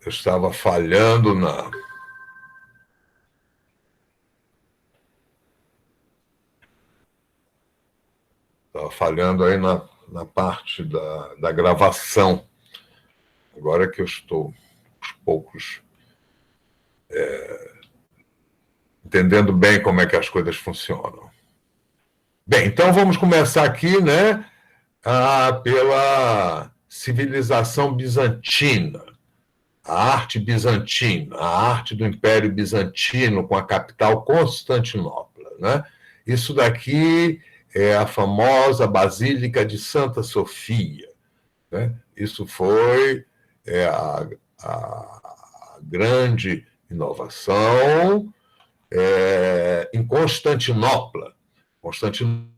Eu estava falhando aí na parte da gravação. Agora que eu estou, aos poucos, entendendo bem como é que as coisas funcionam. Bem, então vamos começar aqui, né, pela civilização bizantina, a arte bizantina, a arte do Império Bizantino com a capital Constantinopla, né? Isso daqui é a famosa Basílica de Santa Sofia, né? Isso foi é, a, a grande inovação em Constantinopla. Constantinopla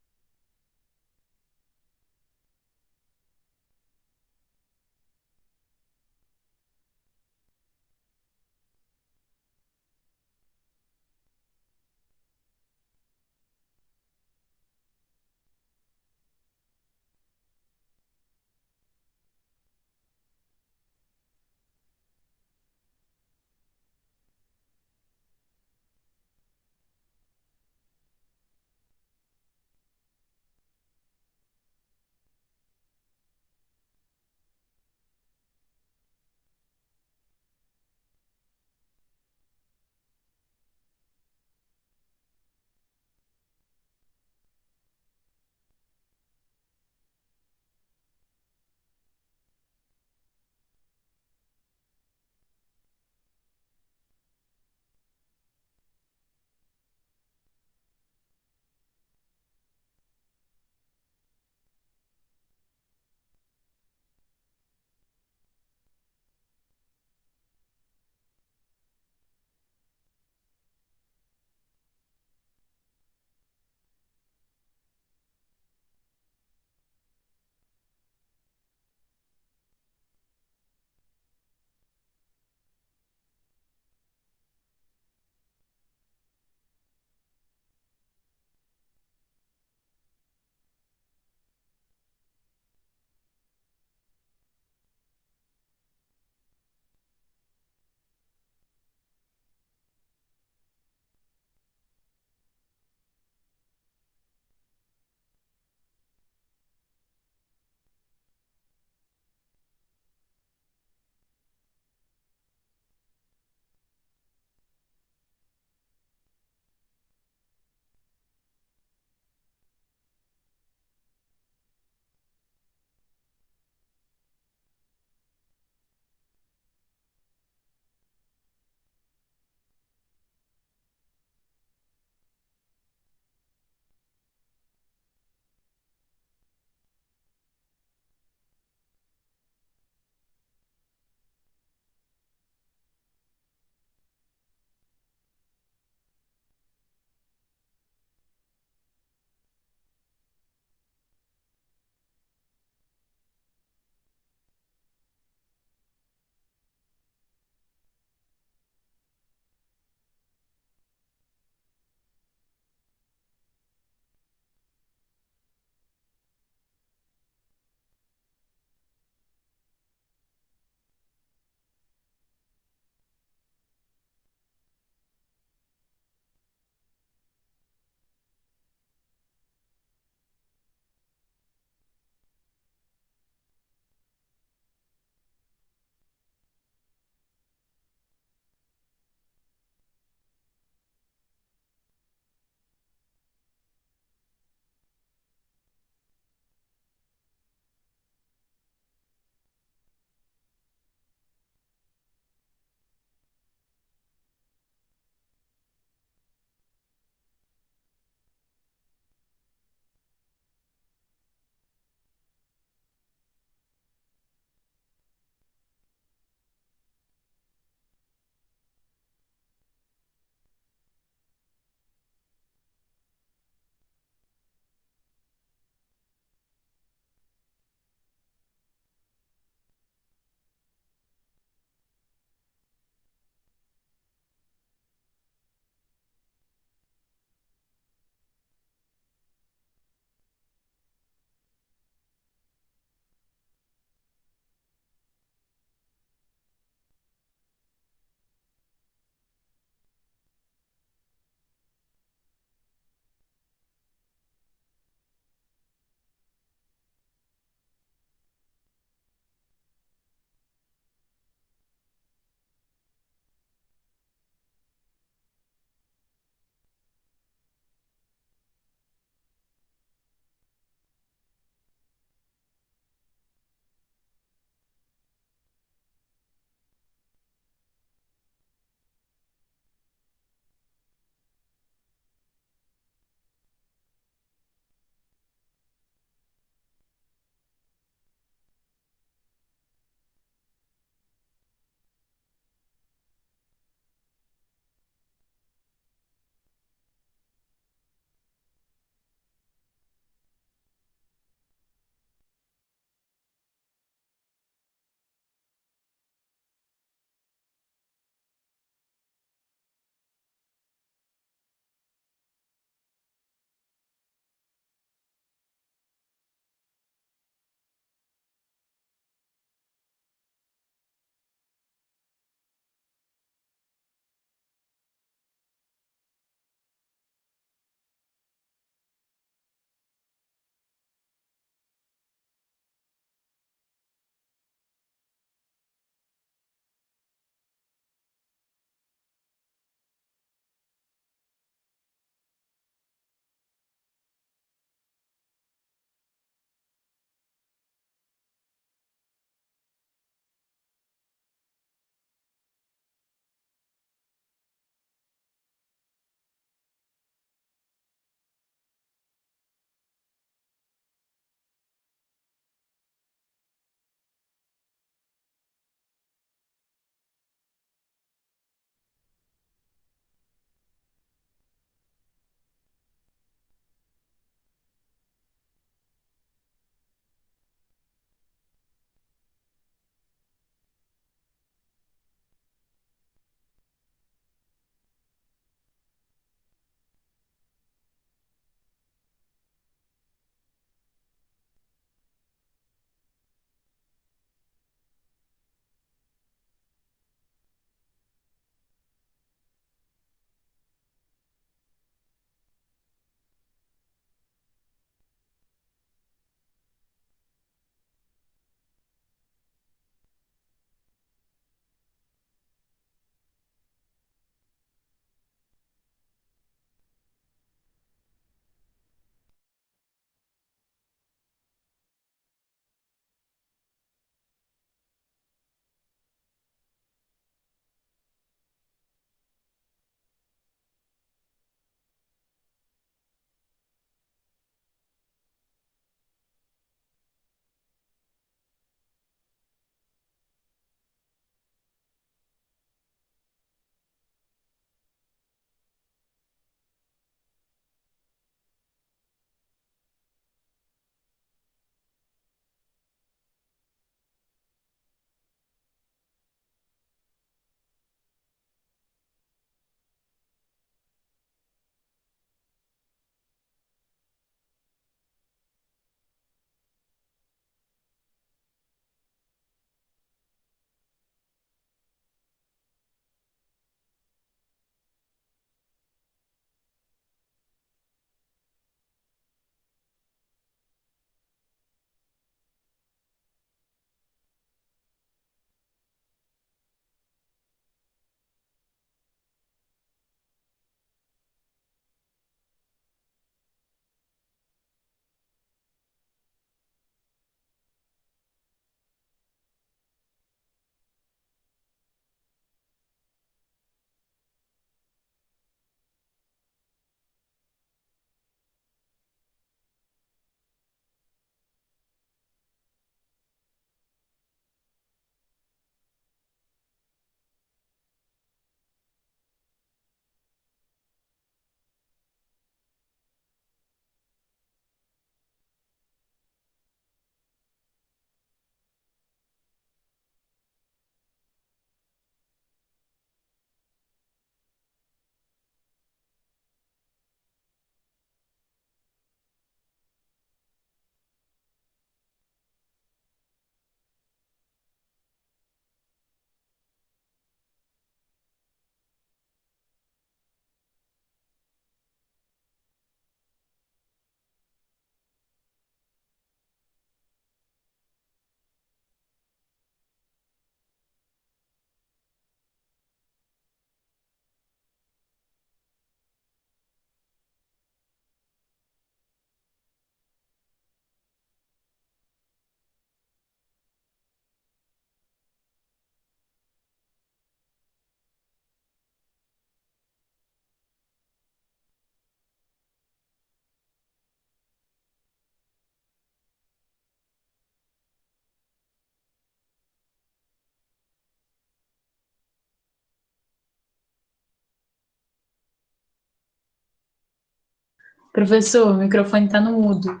Professor, o microfone está no mudo.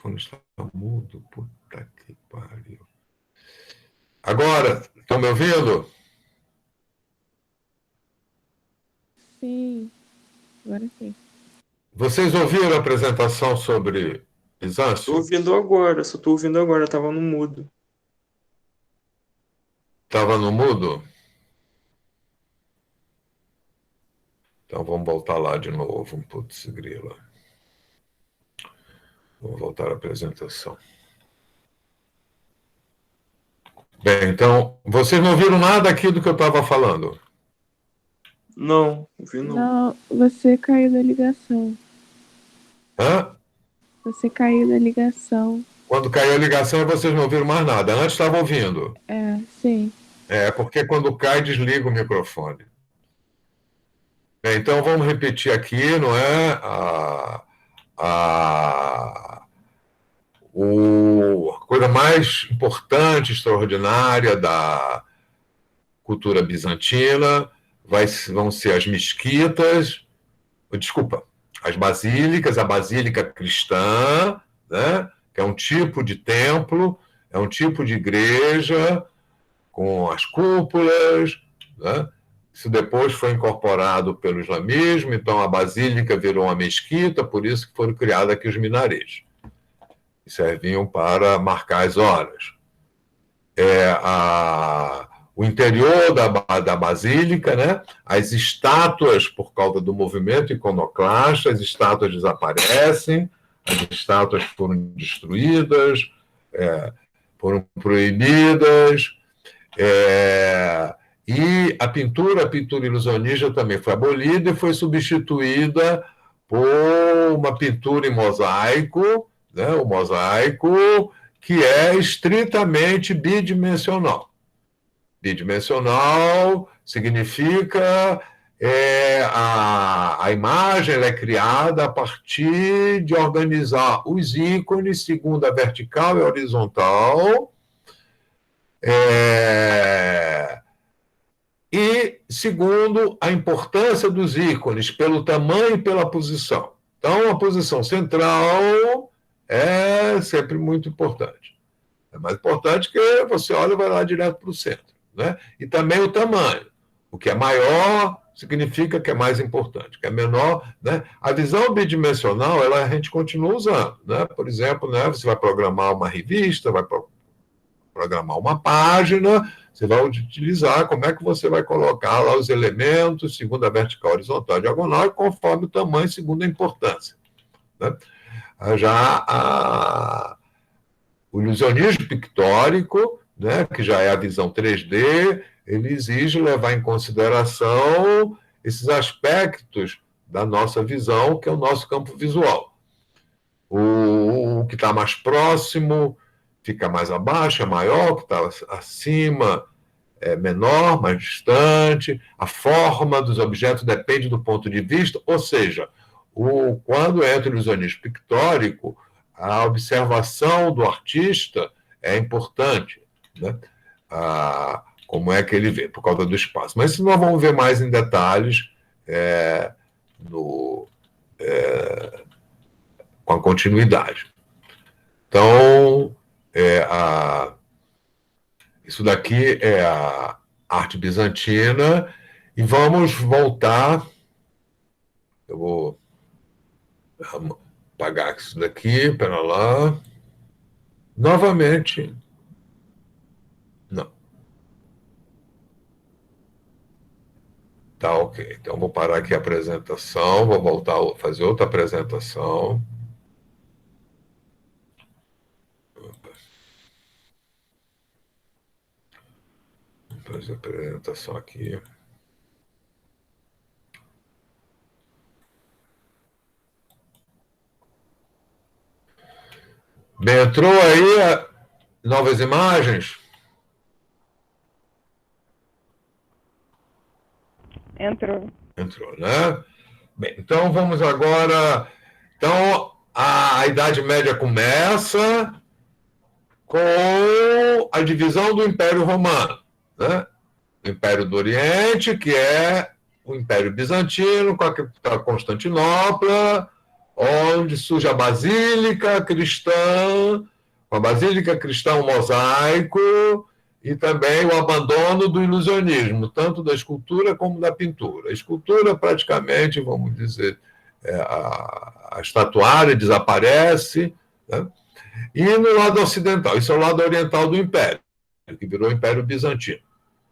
Quando está mudo, puta que pariu. Agora, estão me ouvindo? Sim, agora sim. Vocês ouviram a apresentação sobre Tô Bizâncio? ouvindo agora, só tô ouvindo agora, tava no mudo. Estava no mudo? Então vamos voltar lá de novo. Putz, grila. Vamos voltar à apresentação. Bem, então, vocês não viram nada aqui do que eu estava falando? Não, ouvi não. Não, você caiu da ligação. Hã? Você caiu da ligação. Quando caiu a ligação, vocês não ouviram mais nada. Antes estava ouvindo. Sim. É, porque quando cai, desliga o microfone. Bem, então vamos repetir aqui, não é? A coisa mais importante, extraordinária da cultura bizantina vão ser as mesquitas, desculpa, as basílicas, a basílica cristã, né, que é um tipo de templo, é um tipo de igreja com as cúpulas, né? Isso depois foi incorporado pelo islamismo, então a basílica virou uma mesquita, por isso que foram criados aqui os minarês, que serviam para marcar as horas. O interior da basílica, né? As estátuas, por causa do movimento iconoclasta, as estátuas desaparecem, as estátuas foram destruídas, foram proibidas, e a pintura ilusionista também foi abolida e foi substituída por uma pintura em mosaico, né? O mosaico que é estritamente bidimensional. Bidimensional significa a imagem ela é criada a partir de organizar os ícones segundo a vertical e a horizontal, e segundo a importância dos ícones pelo tamanho e pela posição. Então, a posição central é sempre muito importante. É mais importante que você olha e vai lá direto para o centro, né? E também o tamanho. O que é maior significa que é mais importante. O que é menor, né? A visão bidimensional, a gente continua usando, né? Por exemplo, né, você vai programar uma revista, vai programar uma página, você vai utilizar como é que você vai colocar lá os elementos segundo a vertical, horizontal, diagonal, e conforme o tamanho, segundo a importância, né? O ilusionismo pictórico, né, que já é a visão 3D, ele exige levar em consideração esses aspectos da nossa visão, que é o nosso campo visual. O que está mais próximo fica mais abaixo, é maior, o que está acima é menor, mais distante, a forma dos objetos depende do ponto de vista, ou seja, quando entra o ilusionismo pictórico, a observação do artista é importante, né? Como é que ele vê, por causa do espaço. Mas isso nós vamos ver mais em detalhes com a continuidade. Então, isso daqui é a arte bizantina, e vamos voltar. Eu vou apagar isso daqui, pera lá. Novamente, não. Tá, ok. Então, vou parar aqui a apresentação, vou voltar a fazer outra apresentação. Vou fazer a apresentação aqui. Bem, entrou aí novas imagens? Entrou. Entrou, né? Bem, então vamos agora. Então, a Idade Média começa com a divisão do Império Romano, né? O Império do Oriente, que é o Império Bizantino, com a Constantinopla, onde surge a Basílica Cristã, a Basílica Cristã o Mosaico, e também o abandono do ilusionismo, tanto da escultura como da pintura. A escultura, praticamente, vamos dizer, a estatuária desaparece, né? E no lado ocidental, isso é o lado oriental do Império, que virou o Império Bizantino,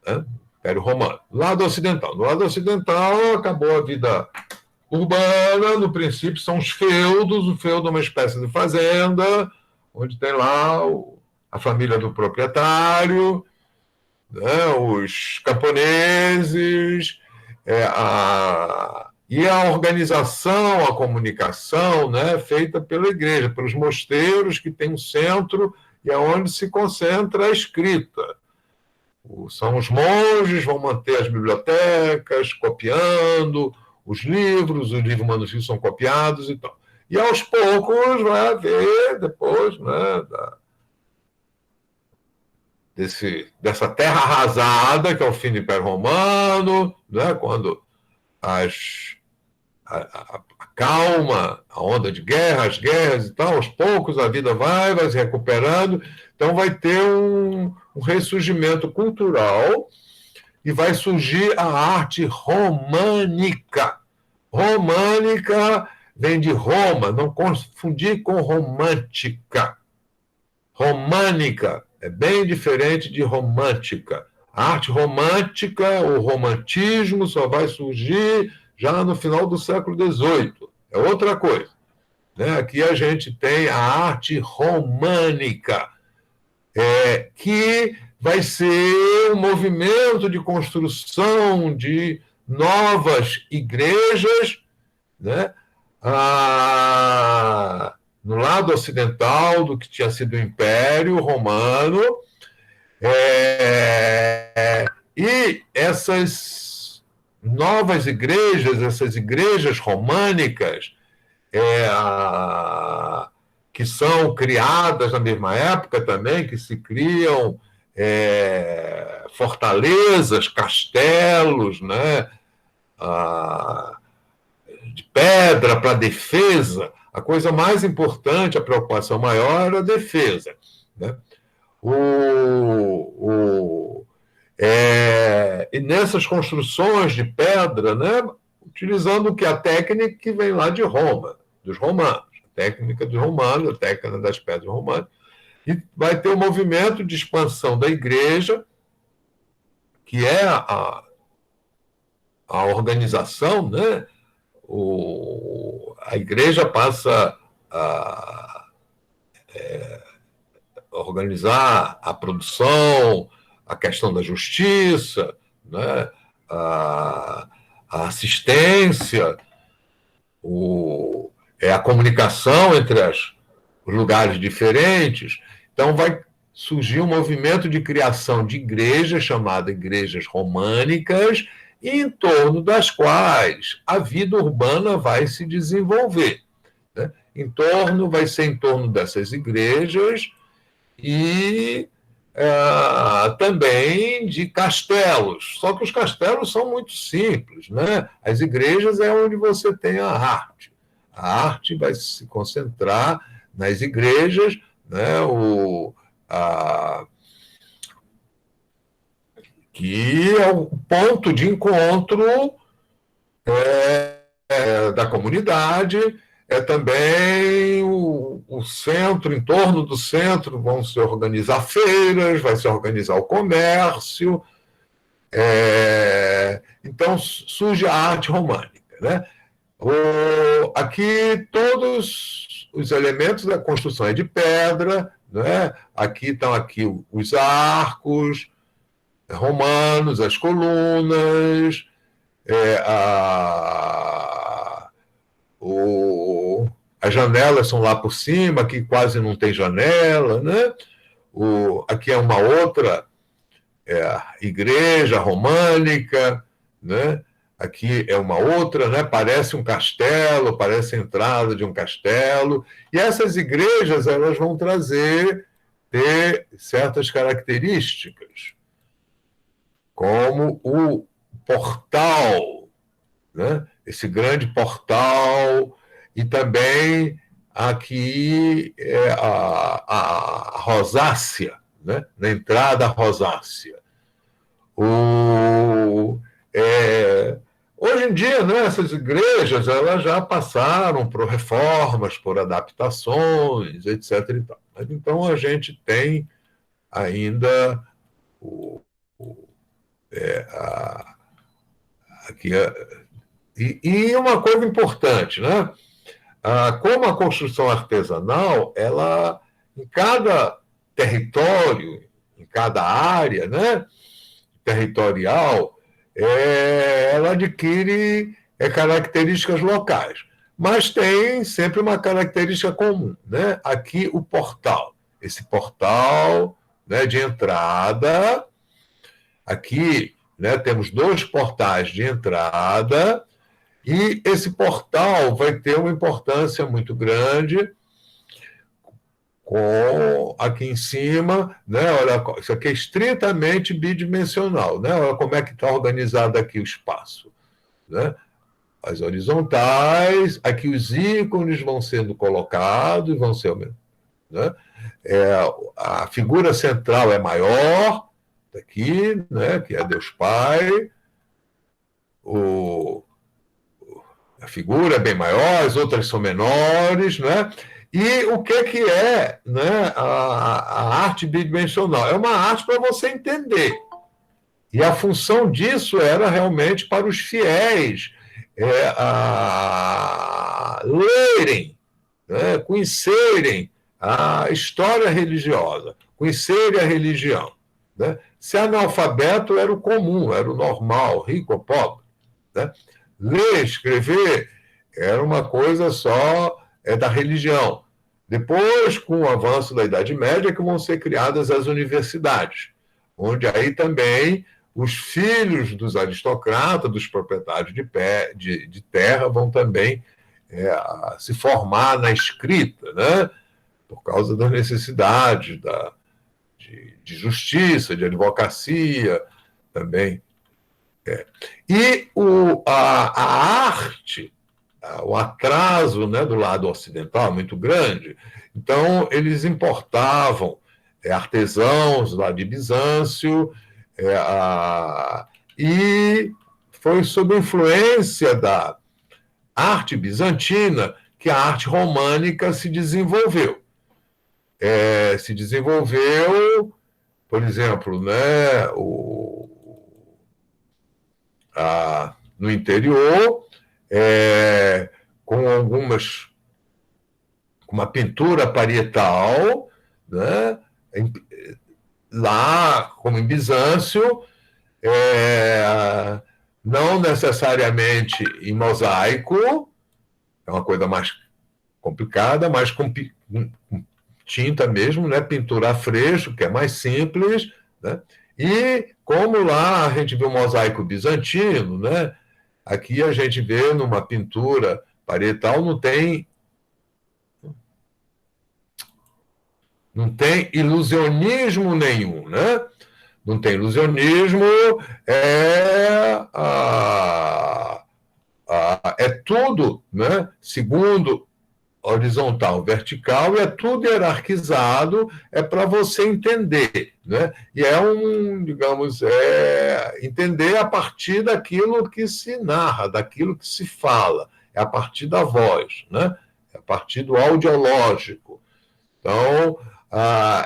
né? Império Romano. No lado ocidental acabou a vida urbana, no princípio são os feudos, o feudo é uma espécie de fazenda, onde tem lá a família do proprietário, né, os camponeses, e a organização, a comunicação, né, feita pela igreja, pelos mosteiros, que tem um centro e é onde se concentra a escrita. São os monges, vão manter as bibliotecas, copiando os livros manuscritos são copiados e tal. E aos poucos vai haver, depois, né, dessa terra arrasada, que é o fim do Império Romano, né, quando acalma a onda de guerra, as guerras e tal, aos poucos a vida vai se recuperando, então vai ter um ressurgimento cultural e vai surgir a arte românica. Românica vem de Roma, não confundir com romântica. Românica é bem diferente de romântica. A arte romântica, o romantismo, só vai surgir já no final do século XVIII. É outra coisa, né? Aqui a gente tem a arte românica, que vai ser um movimento de construção de novas igrejas, né? No lado ocidental do que tinha sido o Império Romano, e essas novas igrejas, essas igrejas românicas, que são criadas na mesma época também, que se criam fortalezas, castelos, né, de pedra para defesa. A coisa mais importante, a preocupação maior era a defesa, né? E nessas construções de pedra, né, utilizando a técnica que vem lá de Roma, dos romanos, a técnica dos romanos, a técnica das pedras romanas, e vai ter um movimento de expansão da igreja, que é a organização, né? A igreja passa a organizar a produção, a questão da justiça, né? a assistência, a comunicação entre os lugares diferentes. Então, vai surgir um movimento de criação de igrejas, chamada igrejas românicas, em torno das quais a vida urbana vai se desenvolver, né? Vai ser em torno dessas igrejas e também de castelos. Só que os castelos são muito simples, né? As igrejas é onde você tem a arte. A arte vai se concentrar nas igrejas, né? Que é o ponto de encontro da comunidade, é também o centro, em torno do centro vão se organizar feiras, vai se organizar o comércio. Então surge a arte românica, né? Aqui todos os elementos da construção é de pedra, né? Aqui estão os arcos romanos, as colunas, as janelas são lá por cima, aqui quase não tem janela, né? Aqui é uma outra igreja românica, né? Aqui é uma outra, né? Parece um castelo, parece a entrada de um castelo. E essas igrejas elas vão ter certas características, como o portal, né? Esse grande portal, e também aqui a rosácea, né? Na entrada a rosácea. Hoje em dia, né, essas igrejas elas já passaram por reformas, por adaptações, etc. E tal. Então, a gente tem ainda aqui. E uma coisa importante, né? Como a construção artesanal, ela, em cada território, em cada área, né, territorial, ela adquire características locais, mas tem sempre uma característica comum, né? Aqui o portal, esse portal, né, de entrada, aqui, né, temos 2 portais de entrada, e esse portal vai ter uma importância muito grande, aqui em cima, né? Olha, isso aqui é estritamente bidimensional, né? Olha como é que está organizado aqui o espaço, né? As horizontais, aqui os ícones vão sendo colocados, vão ser, né? A figura central é maior, aqui, né? Que é Deus Pai. A figura é bem maior, as outras são menores, né? E o que é, né, a arte bidimensional? É uma arte para você entender. E a função disso era realmente para os fiéis lerem, né, conhecerem a história religiosa, conhecerem a religião, né? Ser analfabeto era o comum, era o normal, rico ou pobre, né? Ler, escrever, era uma coisa só da religião. Depois, com o avanço da Idade Média, que vão ser criadas as universidades, onde aí também os filhos dos aristocratas, dos proprietários de terra, vão também se formar na escrita, né? Por causa das necessidades de justiça, de advocacia também. E a arte, o atraso, né, do lado ocidental é muito grande. Então, eles importavam artesãos lá de Bizâncio, e foi sob influência da arte bizantina que a arte românica se desenvolveu. Se desenvolveu, por exemplo, né, no interior, com uma pintura parietal, né? Lá, como em Bizâncio, não necessariamente em mosaico, é uma coisa mais complicada, mas com tinta mesmo, né? Pintura a freixo, que é mais simples, né? E como lá a gente vê o mosaico bizantino, né? Aqui a gente vê numa pintura parietal, não tem ilusionismo nenhum, né? Não tem ilusionismo, é tudo, né? Segundo horizontal, vertical, e é tudo hierarquizado, é para você entender, né? E digamos, entender a partir daquilo que se narra, daquilo que se fala, é a partir da voz, né? a partir do audiológico. Então,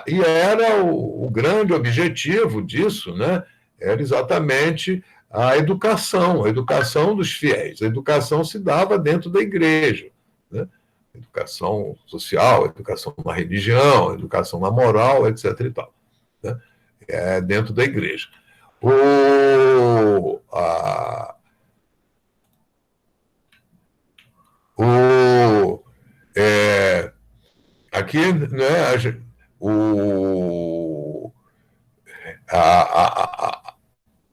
e era o grande objetivo disso, né? Era exatamente a educação dos fiéis. A educação se dava dentro da igreja, né? Educação social, educação na religião, educação na moral, etc. e tal, né? Dentro da igreja. Aqui, né,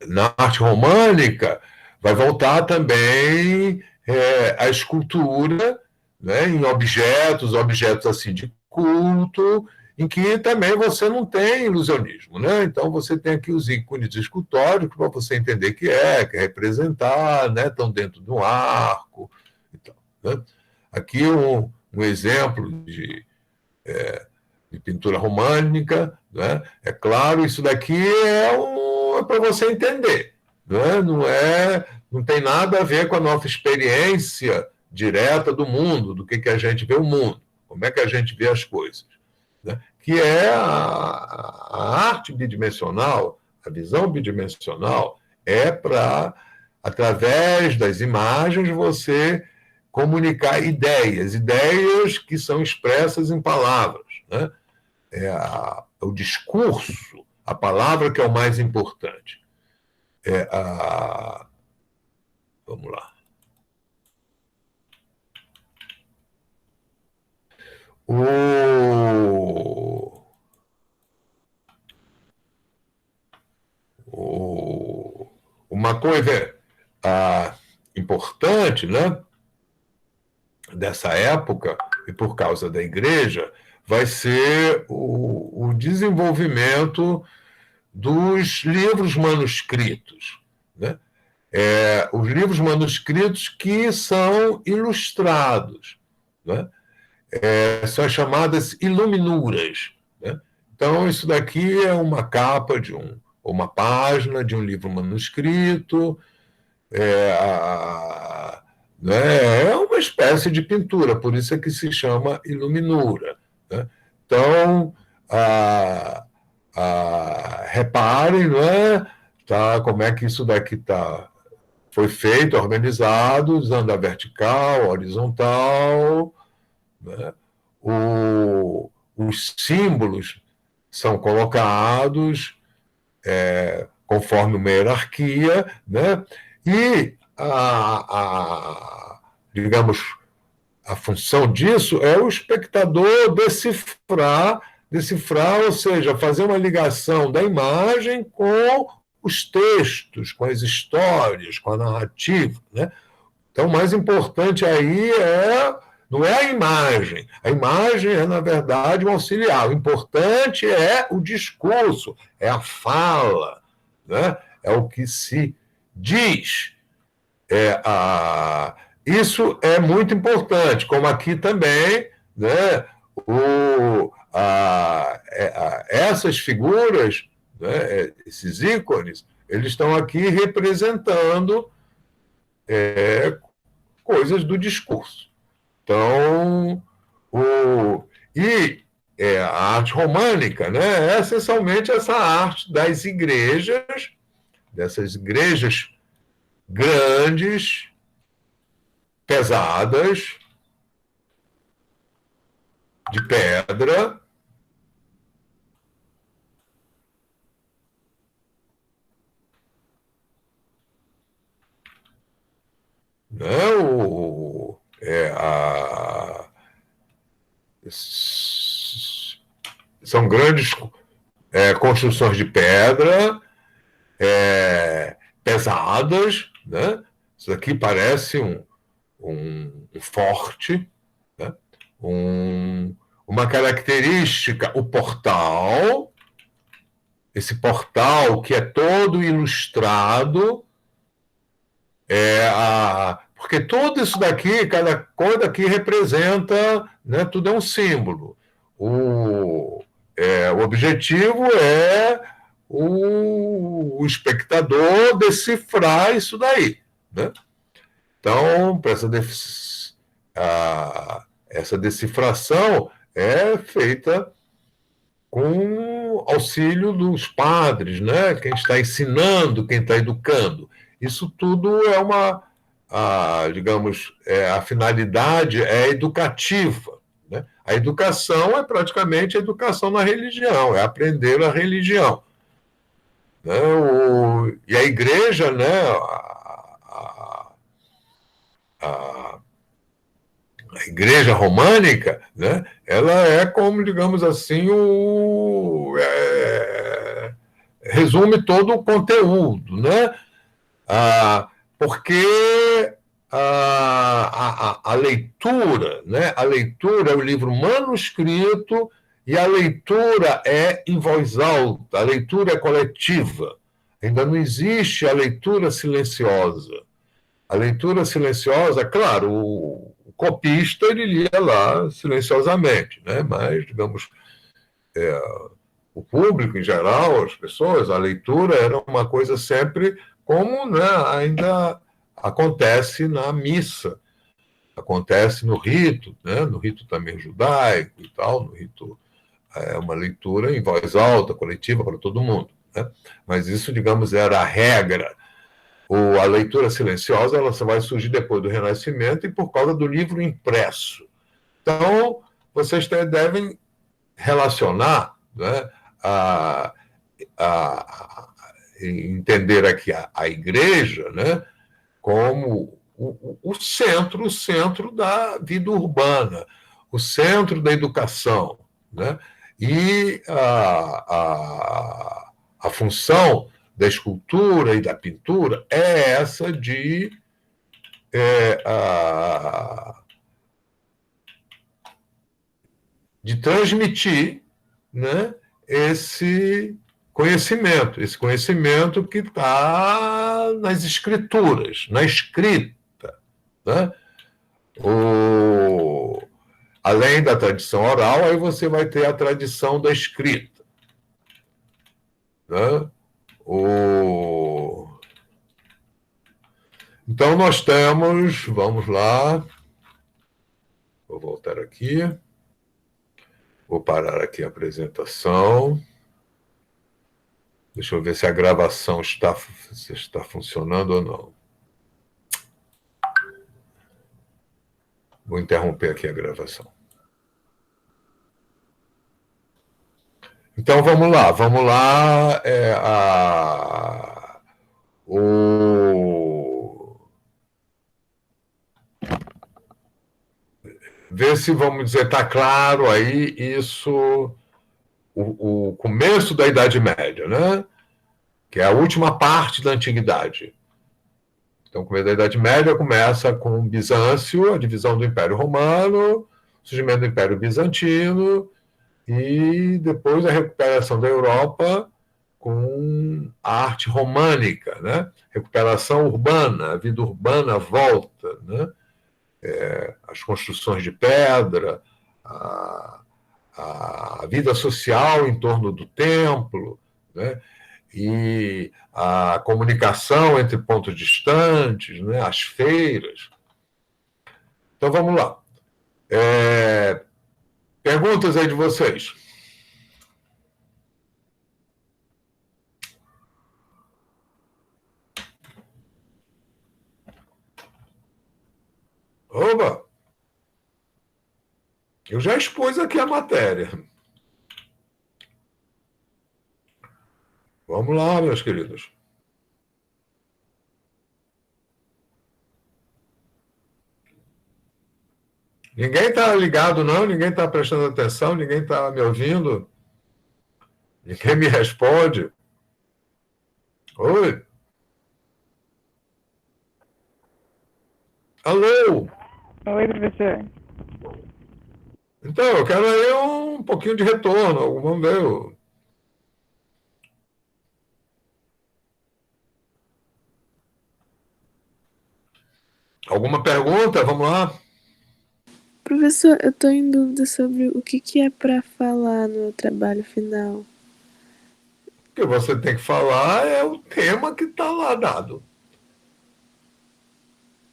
na arte românica vai voltar também a escultura, né, em objetos assim de culto, em que também você não tem ilusionismo, né? Então você tem aqui os ícones escultóricos para você entender que quer representar, né? Estão dentro de um arco e tal, né? Aqui um exemplo de pintura românica, né? É claro, isso daqui é para você entender, né? Não tem nada a ver com a nossa experiência direta do mundo, do que a gente vê o mundo, como é que a gente vê as coisas, né? Que é a arte bidimensional, a visão bidimensional é para, através das imagens, você comunicar ideias que são expressas em palavras, né? O discurso, a palavra que é o mais importante. Vamos lá. Uma coisa importante, né, dessa época, e por causa da igreja, vai ser o desenvolvimento dos livros manuscritos, né? Os livros manuscritos que são ilustrados, né? São as chamadas iluminuras, né? Então, isso daqui é uma capa ou uma página de um livro manuscrito, né? É uma espécie de pintura, por isso é que se chama iluminura, né? Então, reparem, não é? Como é que isso daqui foi feito, organizado, usando a vertical, a horizontal, né? Os símbolos são colocados conforme uma hierarquia, né? E digamos, a função disso é o espectador decifrar, ou seja, fazer uma ligação da imagem com os textos, com as histórias, com a narrativa, né? Então, o mais importante aí não é a imagem. A imagem é, na verdade, um auxiliar. O importante é o discurso, é a fala, né? É o que se diz. Isso é muito importante, como aqui também, né? Essas figuras, né? Esses ícones, eles estão aqui representando coisas do discurso. Então, a arte românica, né, é essencialmente essa arte das igrejas, dessas igrejas grandes, pesadas, de pedra, né, são grandes construções de pedra, pesadas, né? Isso aqui parece um forte, né? Uma característica, o portal, esse portal que é todo ilustrado, porque tudo isso daqui, cada coisa aqui representa, né, tudo é um símbolo. O objetivo é o espectador decifrar isso daí, né? Então, Essa decifração é feita com auxílio dos padres, né? Quem está ensinando, quem está educando. Isso tudo é digamos, a finalidade é educativa, né? A educação é praticamente a educação na religião, é aprender a religião. Né? E a igreja, né? A igreja românica, né? Ela é como, digamos assim, resume todo o conteúdo, né? Porque a leitura, né? A leitura é o livro manuscrito e a leitura é em voz alta, a leitura é coletiva. Ainda não existe a leitura silenciosa. A leitura silenciosa, claro, o copista ele lia lá silenciosamente, né? Mas, digamos, o público em geral, as pessoas, a leitura era uma coisa sempre como, né, ainda acontece na missa, acontece no rito, né, no rito também judaico e tal, no rito é uma leitura em voz alta, coletiva para todo mundo, né? Mas isso, digamos, era a regra. A leitura silenciosa ela só vai surgir depois do Renascimento e por causa do livro impresso. Então, vocês devem relacionar, né, entender aqui a igreja, né, como o centro da vida urbana, o centro da educação, né? E a função da escultura e da pintura é essa de transmitir, né, esse conhecimento que está nas escrituras, na escrita, né? Além da tradição oral, aí você vai ter a tradição da escrita, né? Então, nós temos, vamos lá, vou voltar aqui, vou parar aqui a apresentação. Deixa eu ver se a gravação está funcionando ou não. Vou interromper aqui a gravação. Então, vamos lá. Ver se, vamos dizer, está claro aí isso, o começo da Idade Média, né? Que é a última parte da Antiguidade. Então, o começo da Idade Média começa com Bizâncio, a divisão do Império Romano, o surgimento do Império Bizantino, e depois a recuperação da Europa com a arte românica, né? Recuperação urbana, a vida urbana volta, né? As construções de pedra, a vida social em torno do templo, né? E a comunicação entre pontos distantes, né? As feiras. Então, vamos lá. Perguntas aí de vocês. Oba! Eu já expus aqui a matéria. Vamos lá, meus queridos. Ninguém está ligado, não? Ninguém está prestando atenção? Ninguém está me ouvindo? Ninguém me responde? Oi? Alô? Oi, professor. Então, eu quero aí um pouquinho de retorno. Vamos ver. Alguma pergunta? Vamos lá. Professor, eu tô em dúvida sobre o que é para falar no trabalho final. O que você tem que falar é o tema que está lá dado.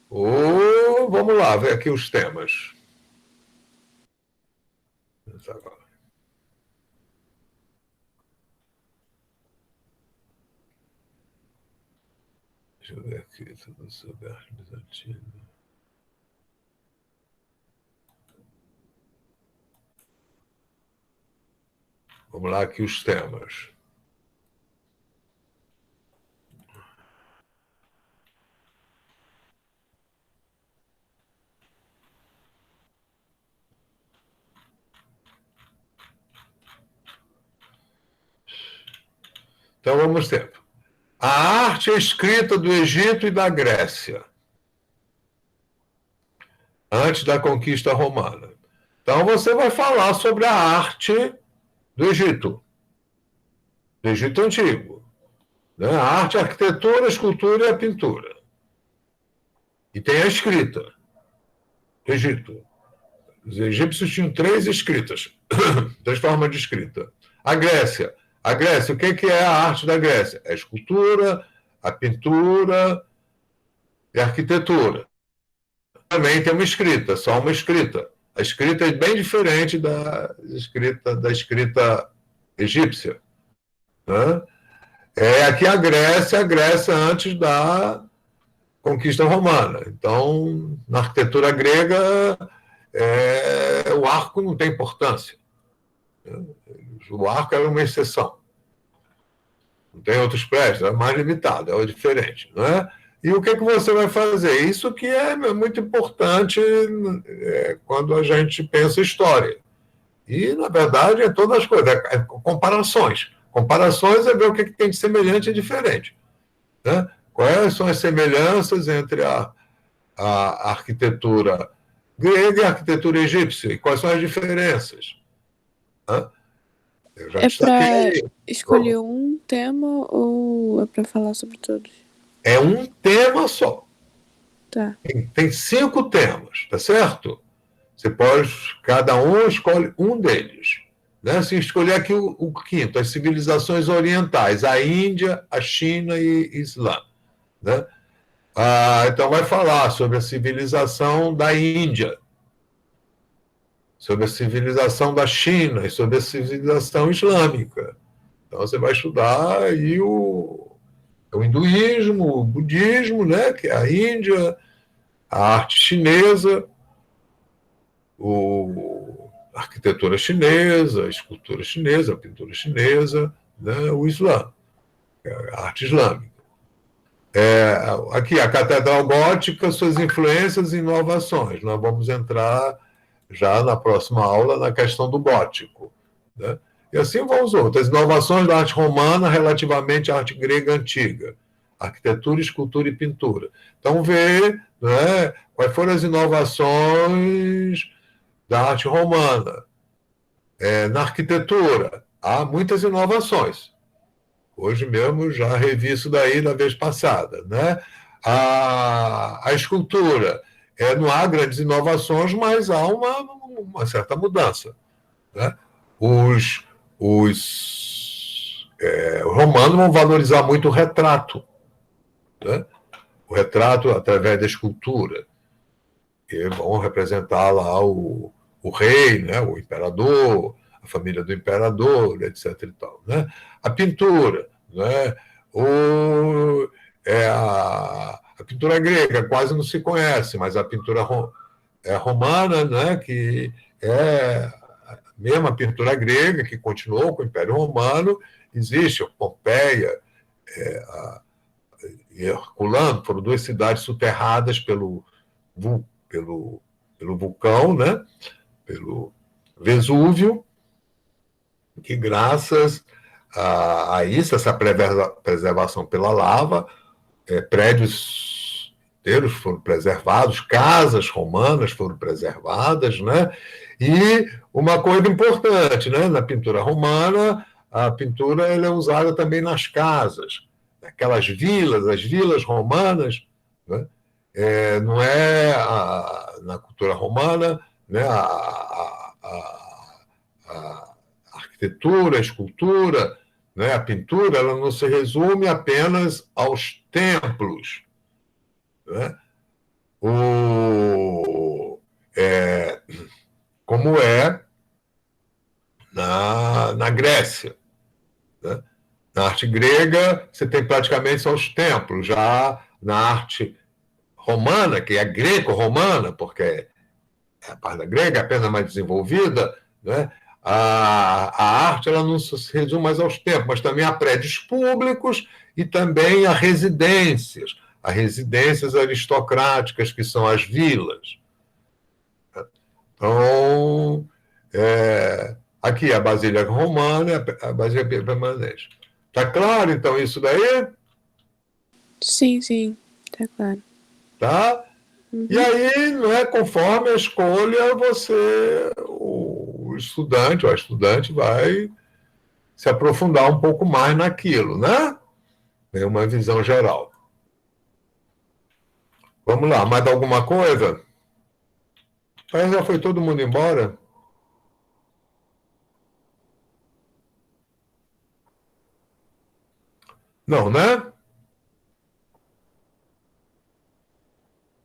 Vamos lá, ver aqui os temas. temas agora. Deixa eu ver aqui, tudo sobre arte bizantina. Vamos lá aqui os temas. Então vamos ter a arte escrita do Egito e da Grécia, antes da conquista romana. Então você vai falar sobre a arte do Egito Antigo. Né? A arte, a arquitetura, a escultura e a pintura. E tem a escrita do Egito. Os egípcios tinham 3 escritas, 3 formas de escrita. A Grécia, o que é a arte da Grécia? A escultura, a pintura e a arquitetura. Também tem uma escrita, só uma escrita. A escrita é bem diferente da escrita egípcia. Né? Aqui a Grécia antes da conquista romana. Então, na arquitetura grega, o arco não tem importância. O arco era uma exceção. Não tem outros prédios, é mais limitado, é diferente. Né? E o que você vai fazer? Isso que é muito importante quando a gente pensa história. E, na verdade, é todas as coisas, comparações. Comparações é ver o que tem de semelhante e diferente. Né? Quais são as semelhanças entre a arquitetura grega e a arquitetura egípcia? E quais são as diferenças? Eu já É para destaquei. escolher um tema ou é para falar sobre todos? É um tema só. Tá. Tem 5 temas, tá certo? Você pode, cada um escolhe um deles. Né? Se escolher aqui o quinto, as civilizações orientais, a Índia, a China e Islã. Né? Então vai falar sobre a civilização da Índia, sobre a civilização da China e sobre a civilização islâmica. Então você vai estudar aí o hinduísmo, o budismo, né? Que é a Índia, a arte chinesa, a arquitetura chinesa, a escultura chinesa, a pintura chinesa, né? O Islã, a arte islâmica. Aqui, a Catedral Gótica, suas influências e inovações. Nós vamos entrar já na próxima aula na questão do gótico. Né? E assim vão os outros. As inovações da arte romana relativamente à arte grega antiga. Arquitetura, escultura e pintura. Então, ver, né, quais foram as inovações da arte romana. Na arquitetura, há muitas inovações. Hoje mesmo já revi isso daí na vez passada. Né? A escultura, não há grandes inovações, mas há uma certa mudança. Né? Os romanos vão valorizar muito o retrato. Né? O retrato através da escultura. E vão representar lá o rei, né? O imperador, a família do imperador, etc. E tal, né? A pintura, né? A pintura grega quase não se conhece, mas a pintura romana, né? Que é a mesma pintura grega que continuou com o Império Romano, existe a Pompeia e Herculano, foram 2 cidades soterradas pelo vulcão, né? Pelo Vesúvio, que graças a isso, essa preservação pela lava, prédios inteiros foram preservados, casas romanas foram preservadas, né? E uma coisa importante, né? Na pintura romana, a pintura ela é usada também nas casas, aquelas vilas, as vilas romanas, né? Não é na cultura romana, né? A arquitetura, a escultura, né? A pintura, ela não se resume apenas aos templos. Né? Como na Grécia, né? Na arte grega, você tem praticamente só os templos. Já na arte romana, que é greco-romana, porque a parte da grega é apenas mais desenvolvida, né? A arte ela não se resume mais aos templos, mas também a prédios públicos e também a residências aristocráticas, que são as vilas. Então, aqui a Basílica Romana e a Basílica Permanente. Está claro, então, isso daí? Sim, sim, tá claro. Tá? Uhum. E aí, não é, conforme a escolha, o estudante ou a estudante vai se aprofundar um pouco mais naquilo, né? Tem uma visão geral. Vamos lá, mais alguma coisa? Aí já foi todo mundo embora? Não, né?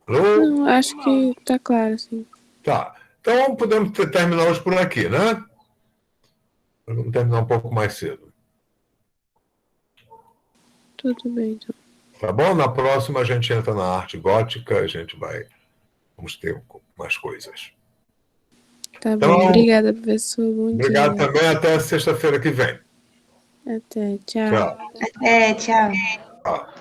Alô? Não, acho que tá claro, sim. Tá. Então podemos terminar hoje por aqui, né? Vamos terminar um pouco mais cedo. Tudo bem, então. Tá bom? Na próxima a gente entra na arte gótica, vamos ter mais coisas. Tá Então, bom. Obrigada, professor. Bom obrigado dia. também, até sexta-feira que vem. Até. Tchau. Tchau. É, tchau. Tchau.